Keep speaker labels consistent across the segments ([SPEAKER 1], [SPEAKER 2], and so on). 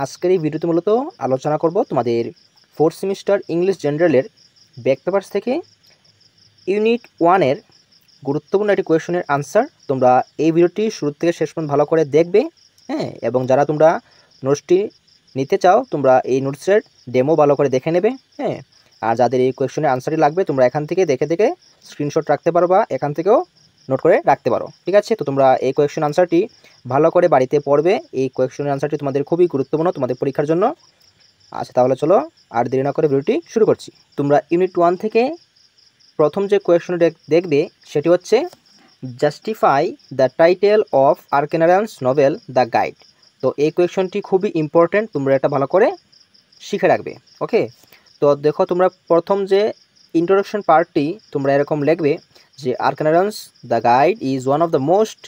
[SPEAKER 1] আজকের এই ভিডিওতে মূলত আলোচনা করব তোমাদের 4th সেমিস্টার ইংলিশ জেনারেলের ব্যাক পেপারস থেকে ইউনিট 1 এর গুরুত্বপূর্ণ একটি কোয়েশনের আনসার। তোমরা এই ভিডিওটি শুরু থেকে শেষ পর্যন্ত ভালো করে দেখবে, হ্যাঁ। এবং যারা তোমরা নোটসটি নিতে চাও তোমরা এই নোটসের ডেমো ভালো করে দেখে নেবে, হ্যাঁ। আর যাদের এই কোয়েশনের আনসারটি লাগবে তোমরা এখান থেকে দেখে দেখে স্ক্রিনশট রাখতে পারো বা এখান থেকেও নোট করে রাখতে পারো, ঠিক আছে। তো তোমরা এই কোয়েশন আনসারটি ভালো করে বাড়িতে পড়বে। এই কোয়েশনের আনসারটি তোমাদের খুবই গুরুত্বপূর্ণ তোমাদের পরীক্ষার জন্য। আচ্ছা, তাহলে চলো আর দেরি না করে ভিডিওটি শুরু করছি। তোমরা ইউনিট 1 থেকে প্রথম যে কোয়েশনটি দেখবে সেটি হচ্ছে justify the title of আর্কেনারান্স novel the guide. তো এই কোয়েশনটি খুবই ইম্পর্টেন্ট, তোমরা এটা ভালো করে শিখে রাখবে, ওকে। তো দেখো, তোমরা প্রথম যে ইন্ট্রোডাকশন পার্টটি তোমরা এরকম লিখবে যে আর্কেনারান্স the guide is one of the most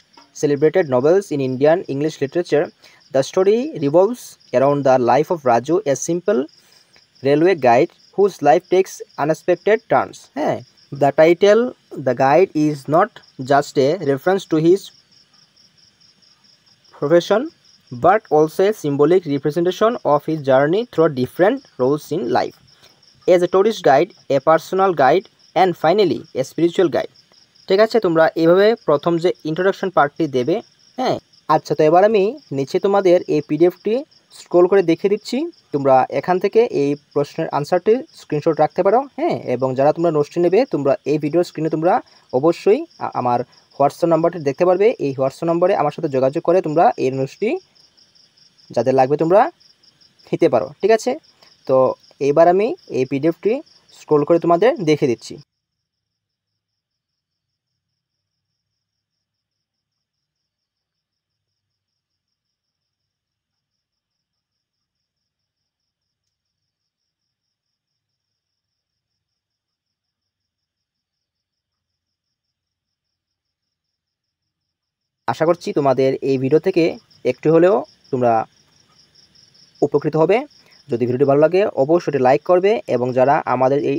[SPEAKER 1] celebrated novels in Indian English literature. The story revolves around the life of Raju, a simple railway guide whose life takes unexpected turns. The title, The Guide, is not just a reference to his profession but also a symbolic representation of his journey through different roles in life. As a tourist guide, a personal guide, and finally a spiritual guide. ঠিক আছে, তোমরা এইভাবে প্রথম যে introduction পার্টটি দেবে, হ্যাঁ। আচ্ছা, তো এবার আমি নিচে তোমাদের এই পিডিএফটি স্ক্রল করে দেখিয়ে দিচ্ছি। তোমরা এখান থেকে এই প্রশ্নের আনসারটি স্ক্রিনশট রাখতে পারো, হ্যাঁ। এবং যারা তোমরা নোটসটি নেবে তোমরা এই ভিডিওর স্ক্রিনে তোমরা অবশ্যই আমার হোয়াটসঅ্যাপ নাম্বারটি দেখতে পারবে। এই হোয়াটসঅ্যাপ নম্বরে আমার সাথে যোগাযোগ করে তোমরা এই নোটসটি যাদের লাগবে তোমরা নিতে পারো, ঠিক আছে। তো এইবার আমি এই পিডিএফটি স্ক্রল করে তোমাদের দেখিয়ে দিচ্ছি। আশা করছি তোমাদের এই ভিডিও থেকে একটু হলেও তোমরা উপকৃত হবে। যদি ভিডিওটি ভালো লাগে অবশ্যই লাইক করবে এবং যারা আমাদের এই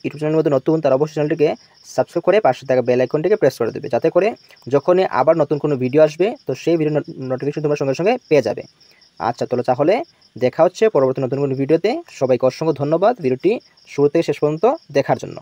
[SPEAKER 1] ইউটিউব চ্যানেলের মধ্যে নতুন তারা অবশ্যই চ্যানেলটিকে সাবস্ক্রাইব করে পাশে থাকা বেল আইকনটিকে প্রেস করে দেবে, যাতে করে যখনই আবার নতুন কোনো ভিডিও আসবে তো সেই ভিডিও নোটিফিকেশন তোমরা সঙ্গে সঙ্গে পেয়ে যাবে। আচ্ছা, তাহলে দেখা হচ্ছে পরবর্তী নতুন কোনো ভিডিওতে। সবাইকে অসংখ্য ধন্যবাদ ভিডিওটি শুরু থেকে শেষ পর্যন্ত দেখার জন্য।